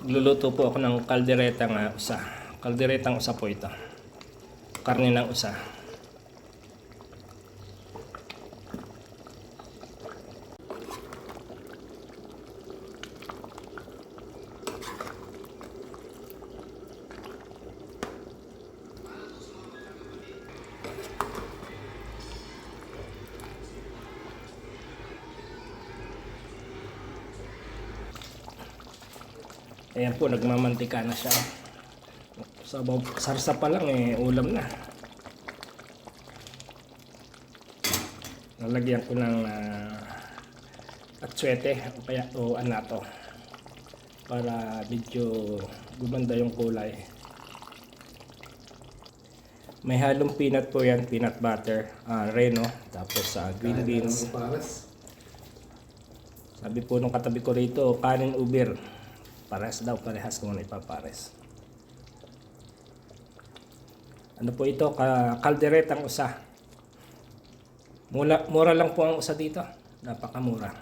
Magluluto po ako ng kalderetang usa. Kalderetang usa po ito. Karne ng usa. Ayan po, nagmamantika na siya. Sarsa pa lang ulam na. Nalagyan ko ng atsuete o anato para medyo gumanda yung kulay. May halong peanut po yan, peanut butter, reno, tapos green beans. Sabi po nung katabi ko rito, kanin ubir. Parehas daw, parehas kung ano ipapares. Ano po ito? Kalderetang usa. Mura lang po ang usa dito. Napakamura.